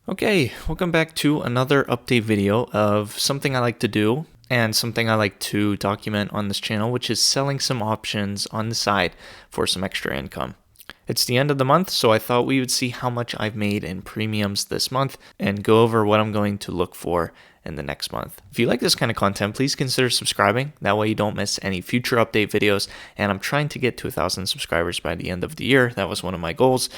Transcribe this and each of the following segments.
Okay, welcome back to another update video of something I like to do and something I like to document on this channel, which is selling some options on the side for some extra income. It's the end of the month, so I thought we would see how much I've made in premiums this month and go over what I'm going to look for in the next month. If you like this kind of content, please consider subscribing. That way you don't miss any future update videos. And I'm trying to get to 1,000 subscribers by the end of the year. That was one of my goals.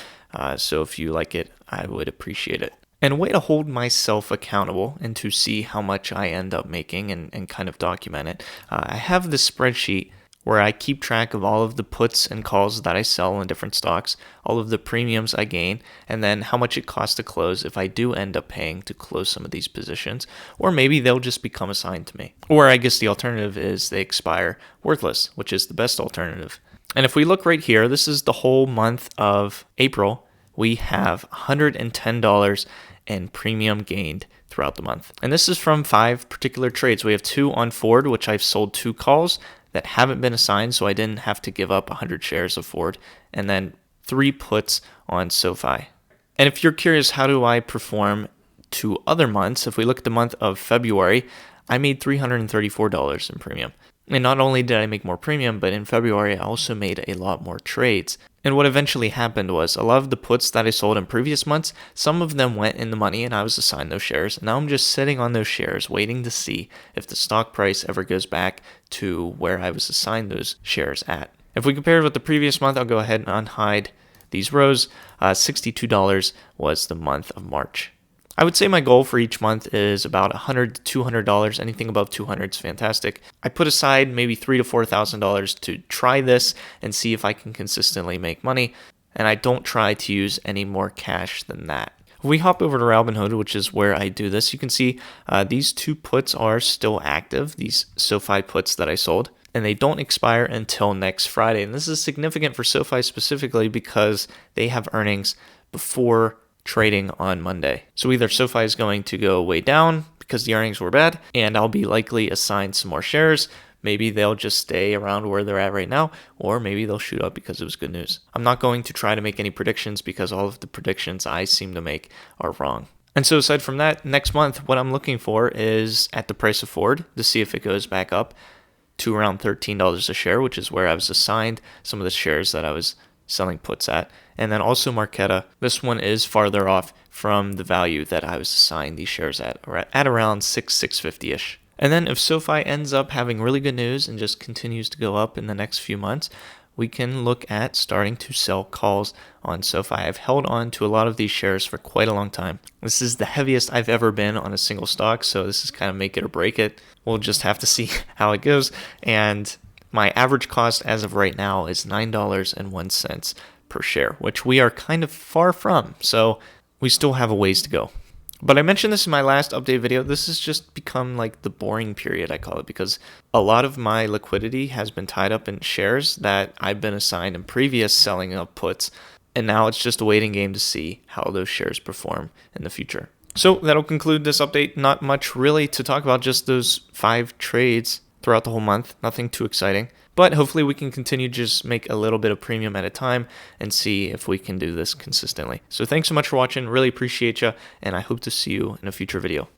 So if you like it, I would appreciate it. And a way to hold myself accountable and to see how much I end up making and kind of document it, I have this spreadsheet where I keep track of all of the puts and calls that I sell in different stocks, all of the premiums I gain, and then how much it costs to close if I do end up paying to close some of these positions, or maybe they'll just become assigned to me. Or I guess the alternative is they expire worthless, which is the best alternative. And if we look right here, this is the whole month of April. We have $110 in premium gained throughout the month. And this is from 5 particular trades. We have 2 on Ford, which I've sold 2 calls that haven't been assigned, so I didn't have to give up 100 shares of Ford, and then 3 puts on SoFi. And if you're curious, how do I perform to other months? If we look at the month of February, I made $334 in premium. And not only did I make more premium, but in February, I also made a lot more trades. And what eventually happened was a lot of the puts that I sold in previous months, some of them went in the money and I was assigned those shares. And now I'm just sitting on those shares waiting to see if the stock price ever goes back to where I was assigned those shares at. If we compare it with the previous month, I'll go ahead and unhide these rows. $62 was the month of March. I would say my goal for each month is about $100 to $200. Anything above $200 is fantastic. I put aside maybe $3,000 to $4,000 to try this and see if I can consistently make money, and I don't try to use any more cash than that. If we hop over to Robinhood, which is where I do this, you can see these 2 puts are still active, these SoFi puts that I sold, and they don't expire until next Friday. And this is significant for SoFi specifically because they have earnings before trading on Monday. So either SoFi is going to go way down because the earnings were bad, and I'll be likely assigned some more shares. Maybe they'll just stay around where they're at right now, or maybe they'll shoot up because it was good news. I'm not going to try to make any predictions because all of the predictions I seem to make are wrong. And so aside from that, next month, what I'm looking for is at the price of Ford to see if it goes back up to around $13 a share, which is where I was assigned some of the shares that I was selling puts at. And then also Marqeta. This one is farther off from the value that I was assigned these shares at around $650-ish. And then if SoFi ends up having really good news and just continues to go up in the next few months, we can look at starting to sell calls on SoFi. I've held on to a lot of these shares for quite a long time. This is the heaviest I've ever been on a single stock, so this is kind of make it or break it. We'll just have to see how it goes. And my average cost as of right now is $9.01 per share, which we are kind of far from. So we still have a ways to go. But I mentioned this in my last update video. This has just become like the boring period, I call it, because a lot of my liquidity has been tied up in shares that I've been assigned in previous selling of puts. And now it's just a waiting game to see how those shares perform in the future. So that'll conclude this update. Not much really to talk about, just those 5 trades throughout the whole month. Nothing too exciting. But hopefully we can continue to just make a little bit of premium at a time and see if we can do this consistently. So thanks so much for watching. Really appreciate you, and I hope to see you in a future video.